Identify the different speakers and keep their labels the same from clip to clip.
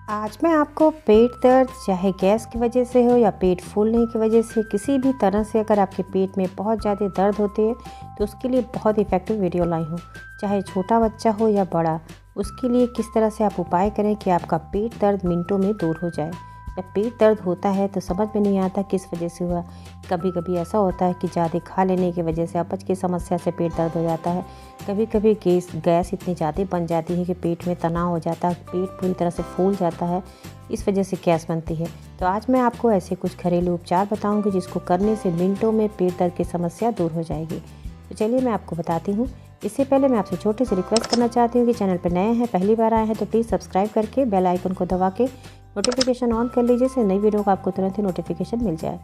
Speaker 1: आज मैं आपको पेट दर्द चाहे गैस की वजह से हो या पेट फूलने की वजह से किसी भी तरह से अगर आपके पेट में बहुत ज़्यादा दर्द होती है तो उसके लिए बहुत इफ़ेक्टिव वीडियो लाई हूँ। चाहे छोटा बच्चा हो या बड़ा, उसके लिए किस तरह से आप उपाय करें कि आपका पेट दर्द मिनटों में दूर हो जाए। जब पेट दर्द होता है तो समझ में नहीं आता किस वजह से हुआ। कभी कभी ऐसा होता है कि ज़्यादा खा लेने की वजह से अपच की समस्या से पेट दर्द हो जाता है। कभी कभी गैस इतनी ज़्यादा बन जाती है कि पेट में तनाव हो जाता है, पेट पूरी तरह से फूल जाता है, इस वजह से गैस बनती है। तो आज मैं आपको ऐसे कुछ घरेलू उपचार बताऊंगी जिसको करने से मिनटों में पेट दर्द की समस्या दूर हो जाएगी। तो चलिए मैं आपको बताती हूँ। इससे पहले मैं आपसे छोटी सी रिक्वेस्ट करना चाहती हूँ कि चैनल पर नए हैं, पहली बार आए हैं तो प्लीज़ सब्सक्राइब करके बेल आइकन को दबा के नोटिफिकेशन ऑन कर लीजिए, जिससे नई वीडियो का आपको तुरंत ही नोटिफिकेशन मिल जाए।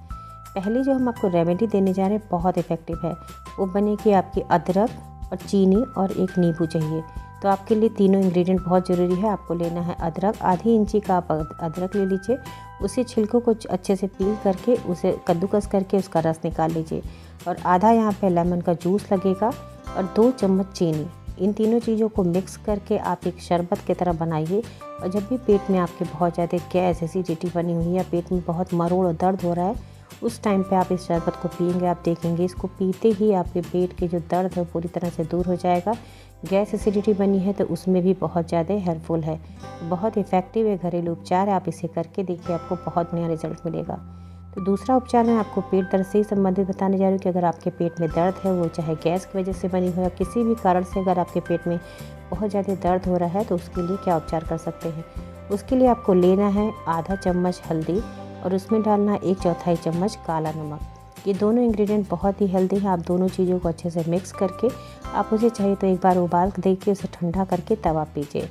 Speaker 1: पहली जो हम आपको रेमेडी देने जा रहे हैं बहुत इफ़ेक्टिव है। वो बनेगी आपकी अदरक और चीनी और एक नींबू चाहिए। तो आपके लिए तीनों इंग्रेडिएंट बहुत ज़रूरी है। आपको लेना है अदरक, आधी इंची का आप अदरक ले लीजिए। उसे छिलकों को अच्छे से पील करके उसे कद्दूकस करके उसका रस निकाल लीजिए। और आधा यहाँ पे लेमन का जूस लगेगा और 2 चम्मच चीनी। इन तीनों चीज़ों को मिक्स करके आप एक शरबत की तरह बनाइए। और जब भी पेट में आपके बहुत ज़्यादा गैस, एसिडिटी बनी हुई है या पेट में बहुत मरोड़ और दर्द हो रहा है, उस टाइम पे आप इस शरबत को पिएंगे, आप देखेंगे इसको पीते ही आपके पेट के जो दर्द है पूरी तरह से दूर हो जाएगा। गैस एसिडिटी बनी है तो उसमें भी बहुत ज़्यादा हेल्पफुल है। बहुत इफ़ेक्टिव है, घरेलू उपचार है। आप इसे करके देखिए, आपको बहुत बढ़िया रिजल्ट मिलेगा। तो दूसरा उपचार मैं आपको पेट दर्द से ही संबंधित बताने जा रही हूँ कि अगर आपके पेट में दर्द है, वो चाहे गैस की वजह से बनी हो या किसी भी कारण से अगर आपके पेट में बहुत ज़्यादा दर्द हो रहा है तो उसके लिए क्या उपचार कर सकते हैं। उसके लिए आपको लेना है आधा चम्मच हल्दी और उसमें डालना 1/4 चम्मच काला नमक। ये दोनों इंग्रेडिएंट बहुत ही हेल्दी है। आप दोनों चीज़ों को अच्छे से मिक्स करके आप उसे चाहे तो एक बार उबाल दे के उसे ठंडा करके तब आप पीजिए।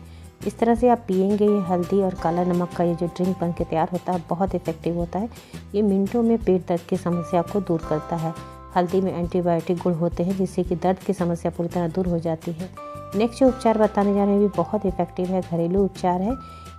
Speaker 1: इस तरह से आप पिएंगे, ये हल्दी और काला नमक का ये जो ड्रिंक बन के तैयार होता है बहुत इफ़ेक्टिव होता है। ये मिनटों में पेट दर्द की समस्या को दूर करता है। हल्दी में एंटीबायोटिक गुण होते हैं जिससे कि दर्द की समस्या पूरी तरह दूर हो जाती है। नेक्स्ट जो उपचार बताने जा रहे हैं भी बहुत इफ़ेक्टिव है, घरेलू उपचार है।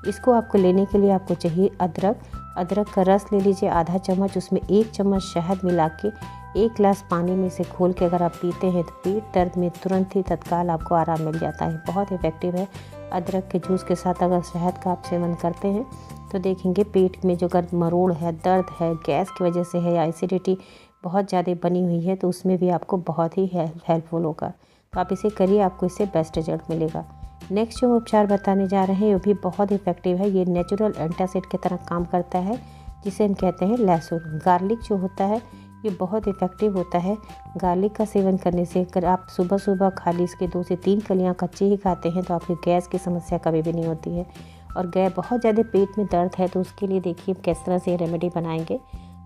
Speaker 1: इसको आपको लेने के लिए आपको चाहिए अदरक का रस ले लीजिए आधा चम्मच, उसमें 1 चम्मच शहद मिला के 1 गिलास पानी में से घोल के अगर आप पीते हैं तो पेट दर्द में तुरंत ही तत्काल आपको आराम मिल जाता है। बहुत इफ़ेक्टिव है। अदरक के जूस के साथ अगर शहद का आप सेवन करते हैं तो देखेंगे पेट में जो अगर मरोड़ है, दर्द है, गैस की वजह से है या एसिडिटी बहुत ज़्यादा बनी हुई है तो उसमें भी आपको बहुत ही हेल्पफुल होगा। तो आप इसे करिए, आपको इससे बेस्ट रिजल्ट मिलेगा। नेक्स्ट जो उपचार बताने जा रहे हैं वो भी बहुत इफ़ेक्टिव है। ये नेचुरल एंटासिड की तरह काम करता है, जिसे हम कहते हैं लहसुन। गार्लिक जो होता है ये बहुत इफ़ेक्टिव होता है। गार्लिक का सेवन करने से अगर आप सुबह सुबह खाली इसके 2 से 3 कलियाँ कच्ची ही खाते हैं तो आपकी गैस की समस्या कभी भी नहीं होती है। और बहुत ज़्यादा पेट में दर्द है तो उसके लिए देखिए किस तरह से रेमेडी बनाएंगे।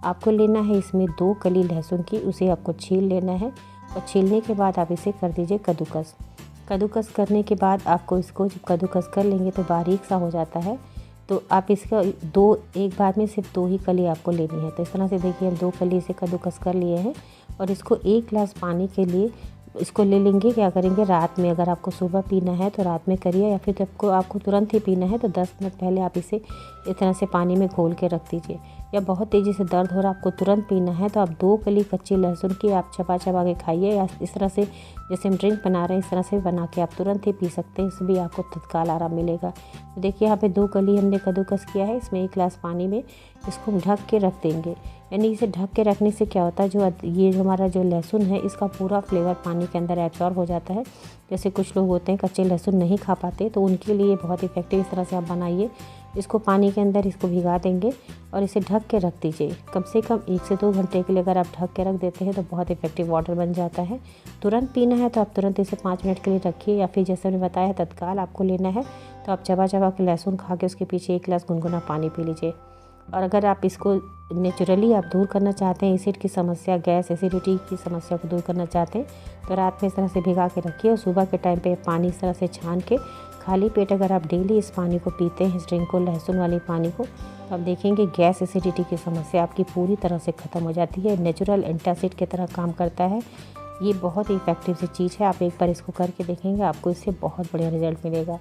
Speaker 1: आपको लेना है इसमें 2 कली लहसुन की, उसे आपको छील लेना है और छीलने के बाद आप इसे कर दीजिए कद्दूकस। कद्दूकस करने के बाद आपको इसको जब कद्दूकस कर लेंगे तो बारीक सा हो जाता है। तो आप इसका एक बार में सिर्फ 2 ही कली आपको लेनी है। तो इस तरह से देखिए हम 2 कली से कद्दूकस कर लिए हैं और इसको 1 गिलास पानी के लिए इसको ले लेंगे। क्या करेंगे, रात में अगर आपको सुबह पीना है तो रात में करिए, या फिर जब आपको तुरंत ही पीना है तो 10 मिनट पहले आप इसे इस तरह से पानी में घोल के रख दीजिए। या बहुत तेज़ी से दर्द हो रहा है, आपको तुरंत पीना है तो आप 2 कली कच्ची लहसुन की आप चबा चबा के खाइए, या इस तरह से जैसे हम ड्रिंक बना रहे हैं इस तरह से बना के आप तुरंत ही पी सकते हैं। इससे भी आपको तत्काल आराम मिलेगा। तो देखिए यहाँ पे 2 कली हमने कद्दूकस किया है, इसमें 1 गिलास पानी में इसको ढक के रख देंगे। यानी इसे ढक के रखने से क्या होता है, जो हमारा जो लहसुन है इसका पूरा फ्लेवर पानी के अंदर एब्जॉर्ब हो जाता है। जैसे कुछ लोग होते हैं कच्चे लहसुन नहीं खा पाते, तो उनके लिए बहुत इफ़ेक्टिव इस तरह से आप बनाइए। इसको पानी के अंदर इसको भिगा देंगे और इसे ढक के रख दीजिए कम से कम 1 से 2 घंटे के लिए। अगर आप ढक के रख देते हैं तो बहुत इफ़ेक्टिव वाटर बन जाता है। तुरंत पीना है तो आप तुरंत इसे 5 मिनट के लिए रखिए, या फिर जैसे मैंने बताया तत्काल आपको लेना है तो आप चबा चबा के लहसुन खा के उसके पीछे 1 गिलास गुनगुना पानी पी लीजिए। और अगर आप इसको नेचुरली आप दूर करना चाहते हैं, एसिड की समस्या, गैस एसिडिटी की समस्या को दूर करना चाहते हैं तो रात में इस तरह से भिगा के रखिए और सुबह के टाइम पे पानी इस तरह से छान के खाली पेट अगर आप डेली इस पानी को पीते हैं, इस ड्रिंक को, लहसुन वाले पानी को, तो आप देखेंगे गैस एसिडिटी की समस्या आपकी पूरी तरह से ख़त्म हो जाती है। नेचुरल एंटासिड की तरह काम करता है। ये बहुत ही इफ़ेक्टिव सी चीज़ है। आप एक बार इसको करके देखेंगे, आपको इससे बहुत बढ़िया रिजल्ट मिलेगा।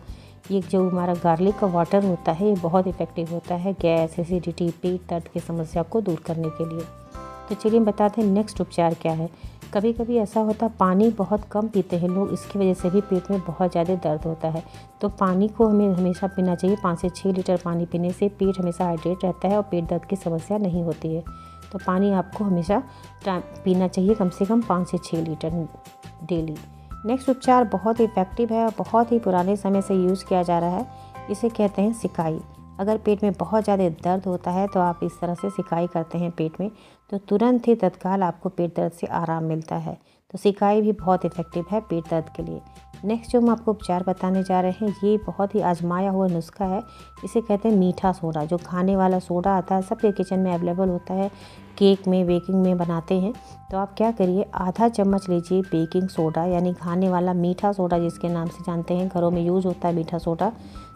Speaker 1: ये जो हमारा गार्लिक का वाटर होता है ये बहुत इफ़ेक्टिव होता है गैस, एसिडिटी, पेट दर्द की समस्या को दूर करने के लिए। तो चलिए बताते हैं नेक्स्ट उपचार क्या है। कभी कभी ऐसा होता है पानी बहुत कम पीते हैं लोग, इसकी वजह से भी पेट में बहुत ज़्यादा दर्द होता है। तो पानी को हमें हमेशा पीना चाहिए। 5 से 6 लीटर पानी पीने से पेट हमेशा हाइड्रेट रहता है और पेट दर्द की समस्या नहीं होती है। तो पानी आपको हमेशा पीना चाहिए, कम से कम 5 से 6 लीटर डेली। नेक्स्ट उपचार बहुत इफ़ेक्टिव है और बहुत ही पुराने समय से यूज़ किया जा रहा है। इसे कहते हैं सिकाई। अगर पेट में बहुत ज़्यादा दर्द होता है तो आप इस तरह से सिकाई करते हैं पेट में, तो तुरंत ही तत्काल आपको पेट दर्द से आराम मिलता है। तो सिकाई भी बहुत इफ़ेक्टिव है पेट दर्द के लिए। नेक्स्ट जो हम आपको उपचार बताने जा रहे हैं, ये बहुत ही आजमाया हुआ नुस्खा है। इसे कहते हैं मीठा सोडा। जो खाने वाला सोडा आता है, सबके किचन में अवेलेबल होता है, केक में, बेकिंग में बनाते हैं। तो आप क्या करिए, आधा चम्मच लीजिए बेकिंग सोडा, यानी खाने वाला मीठा सोडा जिसके नाम से जानते हैं, घरों में यूज़ होता है मीठा सोडा।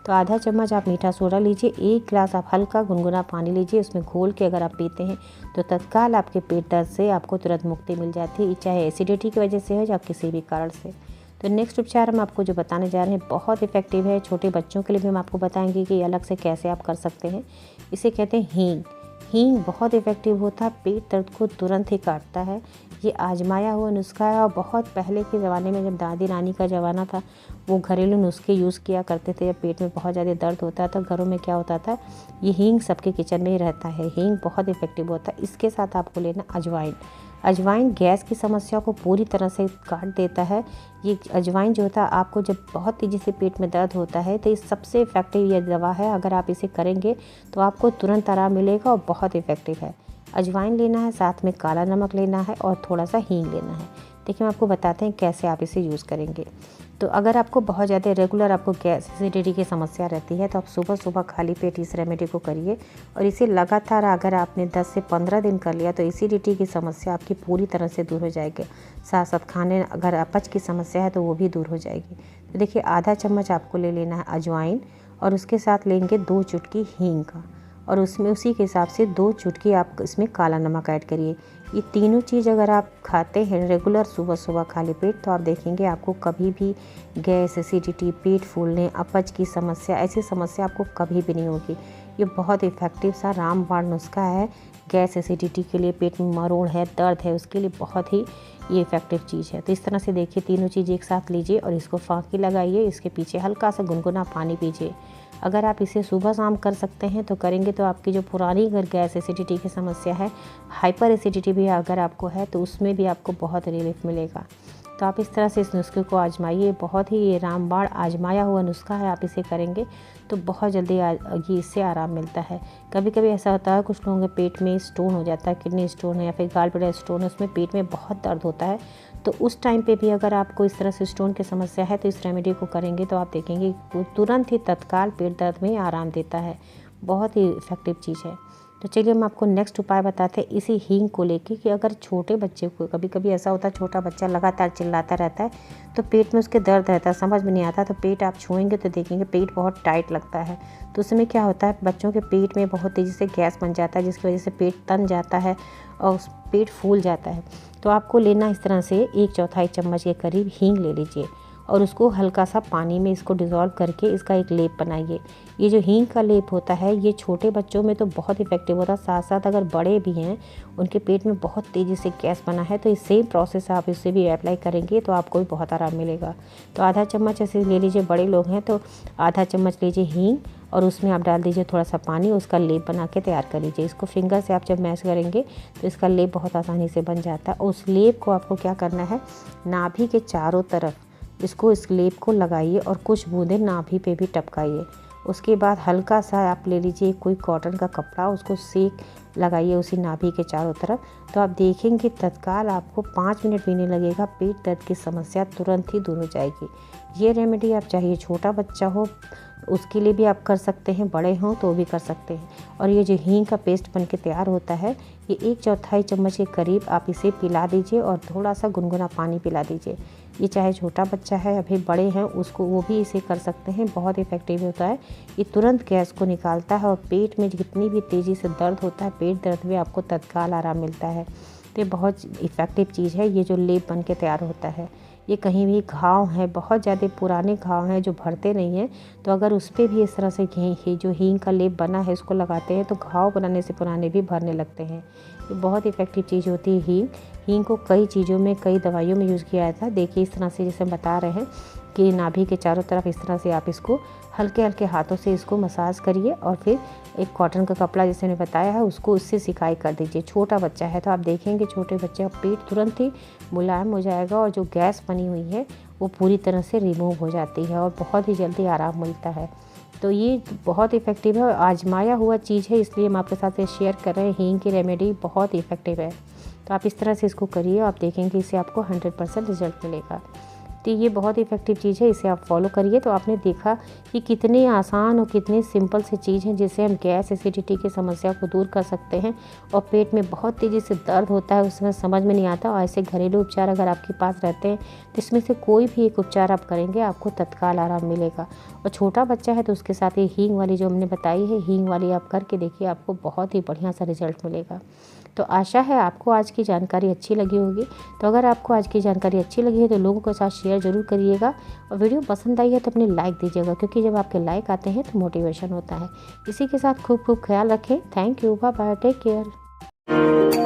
Speaker 1: तो आधा चम्मच आप मीठा सोडा लीजिए। 1 गिलास आप हल्का गुनगुना पानी लीजिए, उसमें घोल के अगर आप पीते हैं तो तत्काल आपके पेट दर्द से आपको तुरंत मुक्ति मिल जाती है, चाहे एसिडिटी की वजह से हो या किसी भी कारण से। तो नेक्स्ट उपचार हम आपको जो बताने जा रहे हैं बहुत इफ़ेक्टिव है। छोटे बच्चों के लिए भी हम आपको बताएंगे कि अलग से कैसे आप कर सकते हैं। इसे कहते हैं हींग। हींग बहुत इफ़ेक्टिव होता है, पेट दर्द को तुरंत ही काटता है। ये आजमाया हुआ नुस्खा है और बहुत पहले के ज़माने में जब दादी नानी का ज़माना था, वो घरेलू नुस्खे यूज़ किया करते थे। जब पेट में बहुत ज़्यादा दर्द होता था, घरों में क्या होता था, ये हींग सबके किचन में ही रहता है। हींग बहुत इफ़ेक्टिव होता है। इसके साथ आपको लेना अजवाइन। अजवाइन गैस की समस्या को पूरी तरह से काट देता है। ये अजवाइन जो होता है, आपको जब बहुत तेज़ी से पेट में दर्द होता है तो ये सबसे इफ़ेक्टिव ये दवा है। अगर आप इसे करेंगे तो आपको तुरंत आराम मिलेगा और बहुत इफ़ेक्टिव है। अजवाइन लेना है, साथ में काला नमक लेना है और थोड़ा सा हींग लेना है। देखिए हम आपको बताते हैं कैसे आप इसे यूज़ करेंगे। तो अगर आपको बहुत ज़्यादा रेगुलर आपको गैस एसिडिटी की समस्या रहती है तो आप सुबह सुबह खाली पेट इस रेमेडी को करिए और इसे लगातार अगर आपने 10 से 15 दिन कर लिया तो एसिडिटी की समस्या आपकी पूरी तरह से दूर हो जाएगी। साथ साथ खाने अगर अपच की समस्या है तो वो भी दूर हो जाएगी। तो देखिए आधा चम्मच आपको ले लेना है अजवाइन और उसके साथ लेंगे 2 चुटकी हींग का, और उसमें उसी के हिसाब से 2 चुटकी आप इसमें काला नमक ऐड करिए। ये तीनों चीज़ अगर आप खाते हैं रेगुलर सुबह सुबह खाली पेट तो आप देखेंगे आपको कभी भी गैस, एसिडिटी, पेट फूलने, अपच की समस्या, ऐसी समस्या आपको कभी भी नहीं होगी। ये बहुत इफ़ेक्टिव सा रामबाण नुस्खा है गैस एसिडिटी के लिए। पेट में मरोड़ है, दर्द है, उसके लिए बहुत ही ये इफ़ेक्टिव चीज़ है। तो इस तरह से देखिए तीनों चीज़ एक साथ लीजिए और इसको फाँकी लगाइए, इसके पीछे हल्का सा गुनगुना पानी पीजिए। अगर आप इसे सुबह शाम कर सकते हैं तो करेंगे तो आपकी जो पुरानी अगर गैस एसिडिटी की समस्या है, हाइपर एसिडिटी भी अगर आपको है तो उसमें भी आपको बहुत रिलीफ मिलेगा। तो आप इस तरह से इस नुस्खे को आजमाइए। बहुत ही ये रामबाण आजमाया हुआ नुस्खा है। आप इसे करेंगे तो बहुत जल्दी ये इससे आराम मिलता है। कभी कभी ऐसा होता है कुछ लोगों के पेट में स्टोन हो जाता है, किडनी स्टोन है या फिर गाल ब्लैडर स्टोन है, उसमें पेट में बहुत दर्द होता है। तो उस टाइम पे भी अगर आपको इस तरह से स्टोन की समस्या है तो इस रेमेडी को करेंगे तो आप देखेंगे वो तुरंत ही तत्काल पेट दर्द में आराम देता है। बहुत ही इफ़ेक्टिव चीज़ है। तो चलिए हम आपको नेक्स्ट उपाय बताते हैं इसी हींग को लेके कि अगर छोटे बच्चे को, कभी कभी ऐसा होता है छोटा बच्चा लगातार चिल्लाता रहता है तो पेट में उसके दर्द रहता है, समझ में नहीं आता, तो पेट आप छुएंगे तो देखेंगे पेट बहुत टाइट लगता है। तो उसमें क्या होता है, बच्चों के पेट में बहुत तेज़ी से गैस बन जाता है जिसकी वजह से पेट तन जाता है और पेट फूल जाता है। तो आपको लेना इस तरह से 1/4 चम्मच के करीब हींग ले लीजिए और उसको हल्का सा पानी में इसको डिज़ोल्व करके इसका एक लेप बनाइए। ये जो हींग का लेप होता है ये छोटे बच्चों में तो बहुत इफ़ेक्टिव होता है, साथ साथ अगर बड़े भी हैं उनके पेट में बहुत तेज़ी से गैस बना है तो सेम प्रोसेस आप इससे भी अप्लाई करेंगे तो आपको भी बहुत आराम मिलेगा। तो आधा चम्मच ऐसे ले लीजिए, बड़े लोग हैं तो आधा चम्मच लीजिए हींग और उसमें आप डाल दीजिए थोड़ा सा पानी, उसका लेप बना के तैयार कर लीजिए। इसको फिंगर से आप जब मैश करेंगे तो इसका लेप बहुत आसानी से बन जाता है। उस लेप को आपको क्या करना है, नाभि के चारों तरफ इस लेप को लगाइए और कुछ बूंदें नाभि पे भी टपकाइए। उसके बाद हल्का सा आप ले लीजिए कोई कॉटन का कपड़ा, उसको सेक लगाइए उसी नाभि के चारों तरफ। तो आप देखेंगे तत्काल आपको 5 मिनट भी नहीं लगेगा, पेट दर्द की समस्या तुरंत ही दूर हो जाएगी। ये रेमेडी आप चाहिए छोटा बच्चा हो उसके लिए भी आप कर सकते हैं, बड़े हों तो भी कर सकते हैं। और ये जो हींग का पेस्ट बन के तैयार होता है ये 1/4 चम्मच के करीब आप इसे पिला दीजिए और थोड़ा सा गुनगुना पानी पिला दीजिए। ये चाहे छोटा बच्चा है या फिर बड़े हैं उसको वो भी इसे कर सकते हैं, बहुत इफ़ेक्टिव होता है। ये तुरंत गैस को निकालता है और पेट में जितनी भी तेज़ी से दर्द होता है पेट दर्द में आपको तत्काल आराम मिलता है। तो ये बहुत इफ़ेक्टिव चीज़ है ये जो लेप बन के तैयार होता है। ये कहीं भी घाव हैं, बहुत ज़्यादा पुराने घाव हैं जो भरते नहीं हैं, तो अगर उस पर भी इस तरह से जो हींग का लेप बना है उसको लगाते हैं तो घाव बनाने से पुराने भी भरने लगते हैं। ये बहुत इफ़ेक्टिव चीज़ होती है हींग। हींग को कई चीज़ों में, कई दवाइयों में यूज़ किया जाता है। देखिए इस तरह से जैसे हम बता रहे हैं कि नाभि के चारों तरफ इस तरह से आप इसको हल्के हल्के हाथों से इसको मसाज करिए और फिर एक कॉटन का कपड़ा जैसे मैंने बताया है उसको उससे सिकाई कर दीजिए। छोटा बच्चा है तो आप देखेंगे छोटे बच्चे का पेट तुरंत ही मुलायम हो जाएगा और जो गैस बनी हुई है वो पूरी तरह से रिमूव हो जाती है और बहुत ही जल्दी आराम मिलता है। तो ये बहुत इफ़ेक्टिव है और आजमाया हुआ चीज़ है, इसलिए हम आपके साथ शेयर कर रहे हैं। हींग की रेमेडी बहुत इफ़ेक्टिव है, तो आप इस तरह से इसको करिए, आप देखेंगे इससे आपको 100% रिजल्ट मिलेगा। तो ये बहुत इफ़ेक्टिव चीज़ है, इसे आप फॉलो करिए। तो आपने देखा कि कितने आसान और कितनी सिंपल सी चीज़ है जिससे हम गैस एसिडिटी की समस्या को दूर कर सकते हैं। और पेट में बहुत तेज़ी से दर्द होता है, उस समय समझ में नहीं आता, और ऐसे घरेलू उपचार अगर आपके पास रहते हैं तो इसमें से कोई भी एक उपचार आप करेंगे आपको तत्काल आराम मिलेगा। और छोटा बच्चा है तो उसके साथ ये हींग वाली जो हमने बताई है, हींग वाली आप करके देखिए, आपको बहुत ही बढ़िया सा रिजल्ट मिलेगा। तो आशा है आपको आज की जानकारी अच्छी लगी होगी। तो अगर आपको आज की जानकारी अच्छी लगी है तो लोगों के साथ शेयर ज़रूर करिएगा, और वीडियो पसंद आई है तो अपने लाइक दीजिएगा, क्योंकि जब आपके लाइक आते हैं तो मोटिवेशन होता है। इसी के साथ खूब खूब ख्याल रखें। Thank you, bye bye, take care.